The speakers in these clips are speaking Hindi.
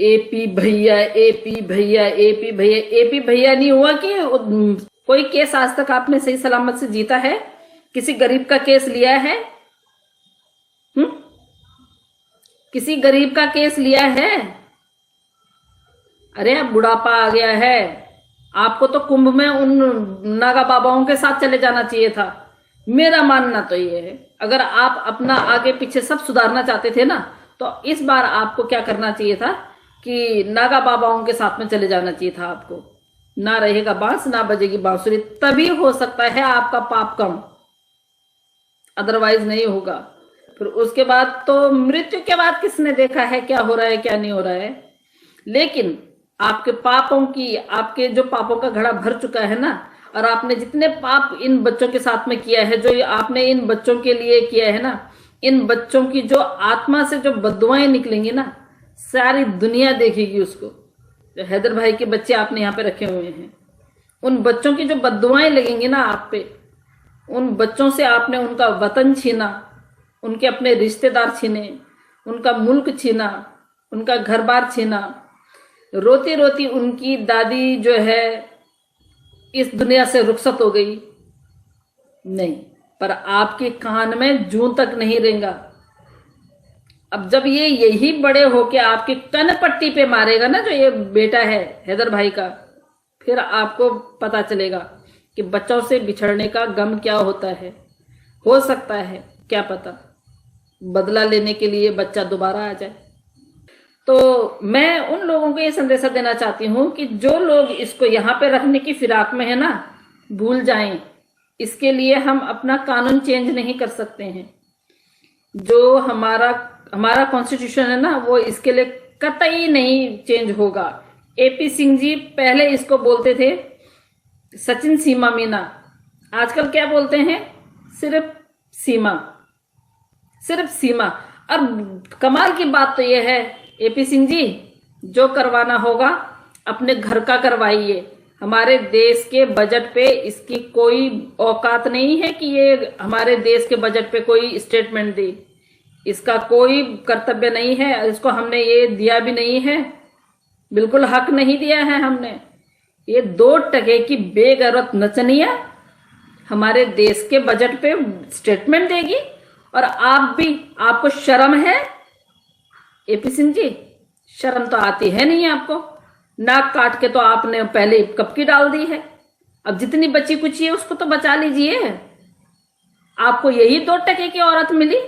एपी भैया, एपी भैया, एपी भैया, एपी भैया नहीं हुआ कि कोई केस आज तक आपने सही सलामत से जीता है? किसी गरीब का केस लिया है? किसी गरीब का केस लिया है? अरे अब बुढ़ापा आ गया है, आपको तो कुंभ में उन नागा बाबाओं के साथ चले जाना चाहिए था। मेरा मानना तो ये है, अगर आप अपना आगे पीछे सब सुधारना चाहते थे ना, तो इस बार आपको क्या करना चाहिए था कि नागा बाबाओं के साथ में चले जाना चाहिए था आपको। ना रहेगा बांस ना बजेगी बांसुरी, तभी हो सकता है आपका पाप कम, अदरवाइज नहीं होगा। फिर उसके बाद तो मृत्यु के बाद किसने देखा है क्या हो रहा है क्या नहीं हो रहा है। लेकिन आपके पापों की, आपके जो पापों का घड़ा भर चुका है ना, और आपने जितने पाप इन बच्चों के साथ में किया है, जो आपने इन बच्चों के लिए किया है ना, इन बच्चों की जो आत्मा से जो बददुआएं निकलेंगी ना, सारी दुनिया देखेगी उसको। जो हैदर भाई के बच्चे आपने यहाँ पे रखे हुए हैं, उन बच्चों की जो बददुआएं लगेंगी ना आप पे, उन बच्चों से आपने उनका वतन छीना, उनके अपने रिश्तेदार छीने, उनका मुल्क छीना, उनका घर बार छीना। रोती रोती उनकी दादी जो है इस दुनिया से रुखसत हो गई। नहीं, पर आपके कान में जूं तक नहीं रेंगा। अब जब ये यही बड़े होके आपके कन पट्टी पे मारेगा ना, जो ये बेटा है हैदर भाई का, फिर आपको पता चलेगा कि बच्चों से बिछड़ने का गम क्या होता है। हो सकता है, क्या पता, बदला लेने के लिए बच्चा दोबारा आ जाए। तो मैं उन लोगों को ये संदेशा देना चाहती हूँ कि जो लोग इसको यहाँ पे रखने की फिराक में है ना, भूल जाएं। इसके लिए हम अपना कानून चेंज नहीं कर सकते हैं। जो हमारा कॉन्स्टिट्यूशन है ना, वो इसके लिए कतई नहीं चेंज होगा। एपी सिंह जी पहले इसको बोलते थे सचिन सीमा मीना, आजकल क्या बोलते हैं? सिर्फ सीमा, सिर्फ सीमा। और कमाल की बात तो यह है एपी सिंह जी, जो करवाना होगा अपने घर का करवाइए। हमारे देश के बजट पे इसकी कोई औकात नहीं है कि ये हमारे देश के बजट पे कोई स्टेटमेंट दे। इसका कोई कर्तव्य नहीं है, इसको हमने ये दिया भी नहीं है, बिल्कुल हक नहीं दिया है हमने। ये 2 टके की बेगैरत नचनिया हमारे देश के बजट पे स्टेटमेंट देगी, और आप भी, आपको शर्म है एपी सिंह जी? शर्म तो आती है नहीं आपको। नाक काट के तो आपने पहले कब की डाल दी है। अब जितनी बची कुछ है उसको तो बचा लीजिए। आपको यही 2 टके की औरत मिली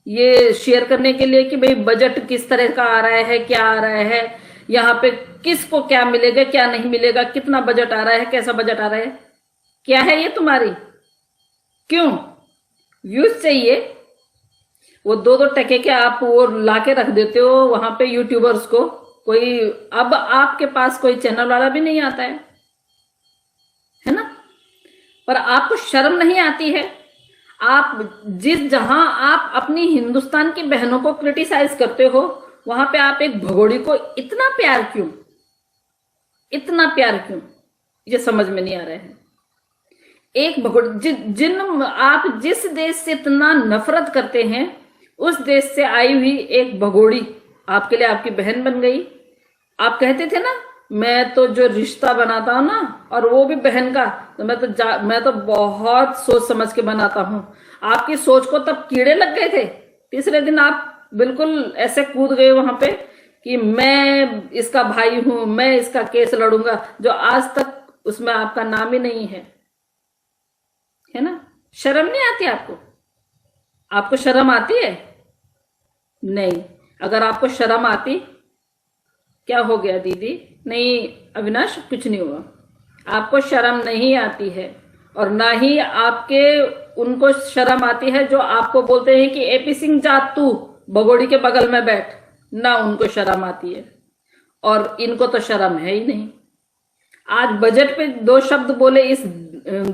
ये शेयर करने के लिए कि भाई बजट किस तरह का आ रहा है, क्या आ रहा है, यहाँ पे किसको क्या मिलेगा क्या नहीं मिलेगा, कितना बजट आ रहा है, कैसा बजट आ रहा है। क्या है ये तुम्हारी? क्यों व्यूज चाहिए? वो 2-2 टके के आप वो लाके रख देते हो वहां पे यूट्यूबर्स को। कोई अब आपके पास कोई चैनल वाला भी नहीं आता है ना? पर आपको शर्म नहीं आती है? आप जहां आप अपनी हिंदुस्तान की बहनों को क्रिटिसाइज करते हो, वहां पे आप एक भगोड़ी को इतना प्यार क्यों, इतना प्यार क्यों, ये समझ में नहीं आ रहा है। एक भगोड़ी, आप जिस देश से इतना नफरत करते हैं, उस देश से आई हुई एक भगोड़ी आपके लिए आपकी बहन बन गई। आप कहते थे ना, मैं तो जो रिश्ता बनाता हूं ना, और वो भी बहन का, तो मैं तो बहुत सोच समझ के बनाता हूं। आपकी सोच को तब कीड़े लग गए थे। तीसरे दिन आप बिल्कुल ऐसे कूद गए वहां पे कि मैं इसका भाई हूं, मैं इसका केस लड़ूंगा, जो आज तक उसमें आपका नाम ही नहीं है ना? शर्म नहीं आती आपको? आपको शर्म आती है? नहीं। अगर आपको शर्म आती, क्या हो गया दीदी? नहीं अविनाश, कुछ नहीं हुआ। आपको शर्म नहीं आती है, और ना ही आपके उनको शर्म आती है जो आपको बोलते हैं कि एपी सिंह जा तू भगोड़ी के बगल में बैठ, ना उनको शर्म आती है। और इनको तो शर्म है ही नहीं। आज बजट पे 2 शब्द बोले इस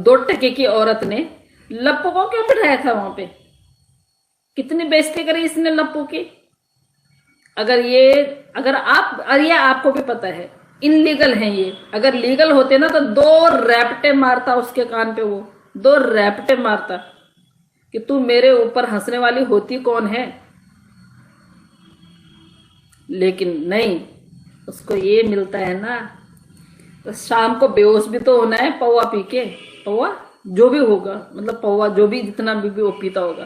2 टके की औरत ने, लप्पू को क्यों बिठाया था वहां पे? कितनी बेइज्जती करी इसने लप्पू की। अगर ये आपको भी पता है इनलीगल है ये। अगर लीगल होते ना तो 2 रैपटे मारता उसके कान पे, वो 2 रैपटे मारता कि तू मेरे ऊपर हंसने वाली होती कौन है। लेकिन नहीं, उसको ये मिलता है ना, तो शाम को बेहोश भी तो होना है पौवा पी के, पौवा जो भी होगा, मतलब पौवा जो भी जितना भी वो पीता होगा,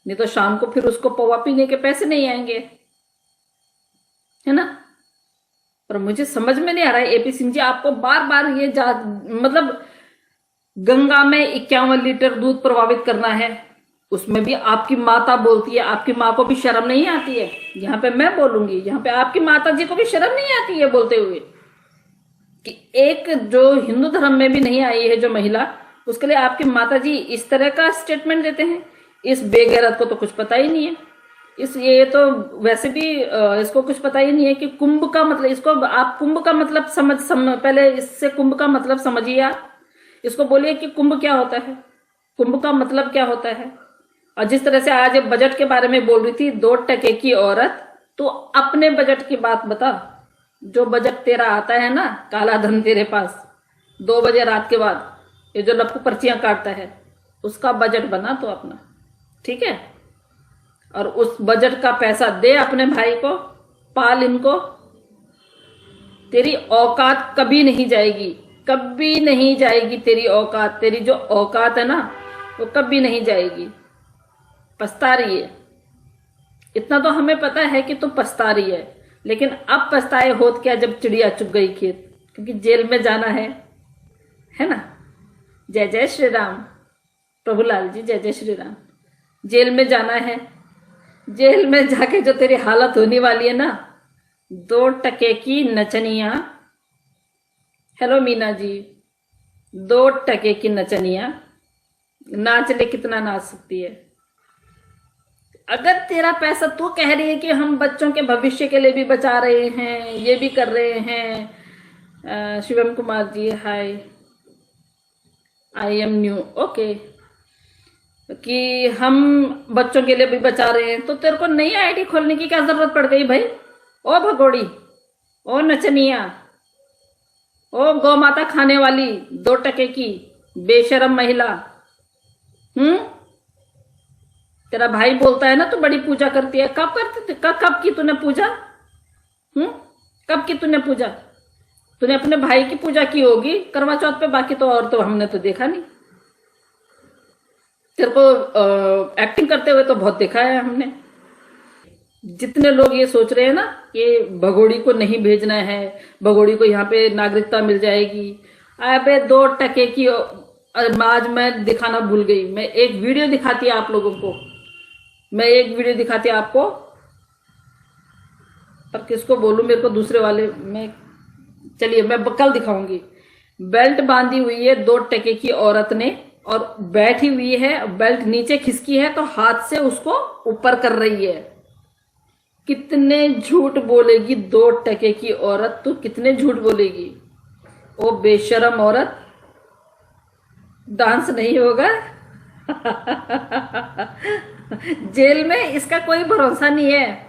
नहीं तो शाम को फिर उसको पौवा पीने के पैसे नहीं आएंगे, है ना। पर मुझे समझ में नहीं आ रहा है एपी सिंह जी, आपको बार बार ये मतलब गंगा में 51 लीटर दूध प्रभावित करना है, उसमें भी आपकी माता बोलती है, आपकी माँ को भी शर्म नहीं आती है। यहाँ पे मैं बोलूंगी, यहाँ पे आपकी माता जी को भी शर्म नहीं आती है बोलते हुए कि एक जो हिंदू धर्म में भी नहीं आई है जो महिला, उसके लिए आपकी माता जी इस तरह का स्टेटमेंट देते हैं। इस बेगैरत को तो कुछ पता ही नहीं है। ये तो वैसे भी इसको कुछ पता ही नहीं है कि कुंभ का मतलब, इसको आप कुंभ का मतलब पहले इससे कुंभ का मतलब समझिए। आप इसको बोलिए कि कुंभ क्या होता है, कुंभ का मतलब क्या होता है। और जिस तरह से आज बजट के बारे में बोल रही थी 2% की औरत, तो अपने बजट की बात बता। जो बजट तेरा आता है ना, काला धन तेरे पास 2 बजे रात के बाद, ये जो लपकू पर्चियां काटता है, उसका बजट बना तो अपना, ठीक है। और उस बजट का पैसा दे अपने भाई को, पाल इनको। तेरी औकात कभी नहीं जाएगी, कभी नहीं जाएगी तेरी औकात। तेरी जो औकात है ना, वो कभी नहीं जाएगी। पछता रही है, इतना तो हमें पता है कि तू पछता रही है, लेकिन अब पछताए होत क्या जब चिड़िया चुग गई खेत, क्योंकि जेल में जाना है ना। जय जय श्री राम प्रभुलाल जी, जय जय श्री राम। जेल में जाना है, जेल में जाके जो तेरी हालत होने वाली है ना, 2% की नचनिया। हेलो मीना जी, 2% की नचनिया नाच ले, कितना नाच सकती है। अगर तेरा पैसा, तू कह रही है कि हम बच्चों के भविष्य के लिए भी बचा रहे हैं, ये भी कर रहे हैं। शिवम कुमार जी हाय, आई एम न्यू, ओके, कि हम बच्चों के लिए भी बचा रहे हैं, तो तेरे को नई आईडी खोलने की क्या जरूरत पड़ गई भाई। ओ भगोड़ी, ओ नचनिया, ओ गौ माता खाने वाली 2% की बेशरम महिला। तेरा भाई बोलता है ना तू बड़ी पूजा करती है। कब करती, कब की तूने पूजा? कब की तूने पूजा? तूने अपने भाई की पूजा की होगी करवा चौथ पे, बाकी तो और तो हमने तो देखा नहीं। तेरे को एक्टिंग करते हुए तो बहुत देखा है हमने। जितने लोग ये सोच रहे हैं ना कि भगोड़ी को नहीं भेजना है, भगोड़ी को यहाँ पे नागरिकता मिल जाएगी, अबे 2% की। आज मैं दिखाना भूल गई, मैं एक वीडियो दिखाती आप लोगों को, मैं एक वीडियो दिखाती आपको, पर किसको बोलूं, मेरे को दूसरे वाले में, चलिए मैं कल दिखाऊंगी। बेल्ट बांधी हुई है 2% की औरत ने, और बैठी हुई है, बेल्ट नीचे खिसकी है तो हाथ से उसको ऊपर कर रही है। कितने झूठ बोलेगी 2% की औरत, तू कितने झूठ बोलेगी। ओ बेशरम औरत, डांस नहीं होगा। जेल में इसका कोई भरोसा नहीं है।